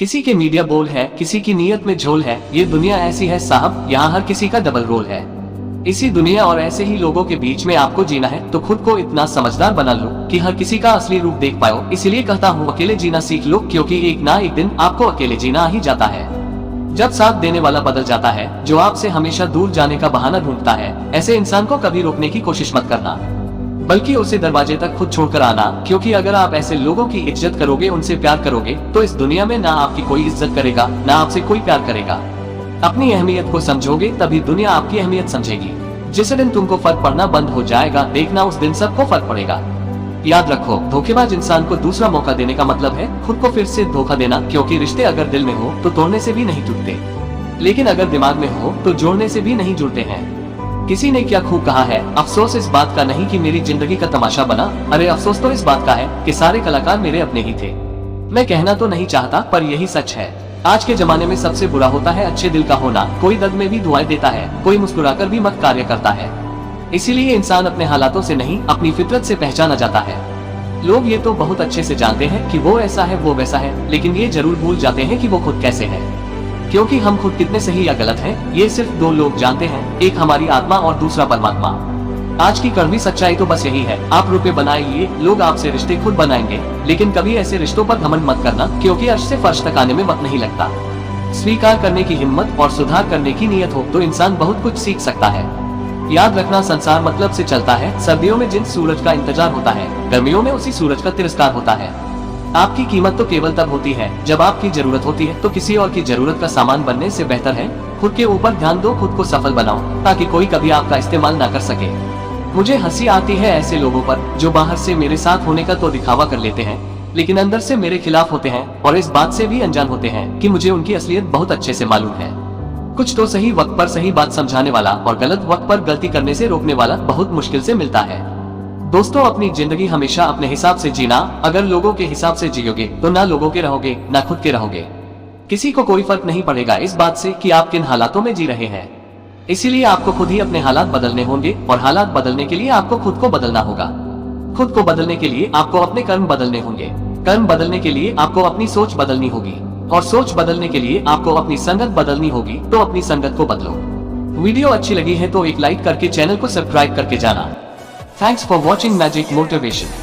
किसी के मीडिया बोल है, किसी की नीयत में झोल है। ये दुनिया ऐसी है साहब, यहाँ हर किसी का डबल रोल है। इसी दुनिया और ऐसे ही लोगों के बीच में आपको जीना है तो खुद को इतना समझदार बना लो कि हर किसी का असली रूप देख पाओ। इसलिए कहता हूँ अकेले जीना सीख लो, क्योंकि एक ना एक दिन आपको अकेले जीना ही जाता है। जब साथ देने वाला बदल जाता है, जो आपसे हमेशा दूर जाने का बहाना ढूंढता है, ऐसे इंसान को कभी रोकने की कोशिश मत करना, बल्कि उसे दरवाजे तक खुद छोड़कर आना। क्योंकि अगर आप ऐसे लोगों की इज्जत करोगे, उनसे प्यार करोगे, तो इस दुनिया में ना आपकी कोई इज्जत करेगा, ना आपसे कोई प्यार करेगा। अपनी अहमियत को समझोगे तभी दुनिया आपकी अहमियत समझेगी। जिस दिन तुमको फर्क पड़ना बंद हो जाएगा, देखना उस दिन सबको फर्क पड़ेगा। याद रखो, धोखेबाज इंसान को दूसरा मौका देने का मतलब है खुद को फिर से धोखा देना। क्योंकि रिश्ते अगर दिल में हो तो तोड़ने से भी नहीं टूटते, लेकिन अगर दिमाग में हो तो जोड़ने से भी नहीं जुड़ते हैं। किसी ने क्या खूब कहा है, अफसोस इस बात का नहीं कि मेरी जिंदगी का तमाशा बना, अरे अफसोस तो इस बात का है कि सारे कलाकार मेरे अपने ही थे। मैं कहना तो नहीं चाहता, पर यही सच है। आज के जमाने में सबसे बुरा होता है अच्छे दिल का होना। कोई दर्द में भी दुआएं देता है, कोई मुस्कुराकर भी मत कार्य करता है। इसीलिए इंसान अपने हालातों से नहीं, अपनी फितरत से पहचाना जाता है। लोग ये तो बहुत अच्छे से जानते हैं कि वो ऐसा है, वो वैसा है, लेकिन ये जरूर भूल जाते हैं कि वो खुद कैसे है। क्योंकि हम खुद कितने सही या गलत हैं, ये सिर्फ दो लोग जानते हैं, एक हमारी आत्मा और दूसरा परमात्मा। आज की कड़वी सच्चाई तो बस यही है, आप रुपए बनाइए, लोग आपसे रिश्ते खुद बनाएंगे। लेकिन कभी ऐसे रिश्तों पर घमंड मत करना, क्योंकि अर्श से फर्श तक आने में वक्त नहीं लगता। स्वीकार करने की हिम्मत और सुधार करने की नीयत हो तो इंसान बहुत कुछ सीख सकता है। याद रखना, संसार मतलब से चलता है। सर्दियों में जिन सूरज का इंतजार होता है, गर्मियों में उसी सूरज का तिरस्कार होता है। आपकी कीमत तो केवल तब होती है जब आपकी जरूरत होती है, तो किसी और की जरूरत का सामान बनने से बेहतर है खुद के ऊपर ध्यान दो, खुद को सफल बनाओ, ताकि कोई कभी आपका इस्तेमाल ना कर सके। मुझे हंसी आती है ऐसे लोगों पर जो बाहर से मेरे साथ होने का तो दिखावा कर लेते हैं, लेकिन अंदर से मेरे खिलाफ होते हैं, और इस बात से भी अनजान होते हैं कि मुझे उनकी असलियत बहुत अच्छे से मालूम है। कुछ तो सही वक्त पर सही बात समझाने वाला और गलत वक्त पर गलती करने से रोकने वाला बहुत मुश्किल से मिलता है। दोस्तों, अपनी जिंदगी हमेशा अपने हिसाब से जीना। अगर लोगों के हिसाब से जियोगे तो ना लोगों के रहोगे, ना खुद के रहोगे। किसी को कोई फर्क नहीं पड़ेगा इस बात से कि आप किन हालातों में जी रहे हैं। इसीलिए आपको खुद ही अपने हालात बदलने होंगे, और हालात बदलने के लिए आपको खुद को बदलना होगा। खुद को बदलने के लिए आपको अपने कर्म बदलने होंगे, कर्म बदलने के लिए आपको अपनी सोच बदलनी होगी, और सोच बदलने के लिए आपको अपनी संगत बदलनी होगी। तो अपनी संगत को बदलो। वीडियो अच्छी लगी है तो एक लाइक करके चैनल को सब्सक्राइब करके जाना। Thanks for watching Magic Motivation.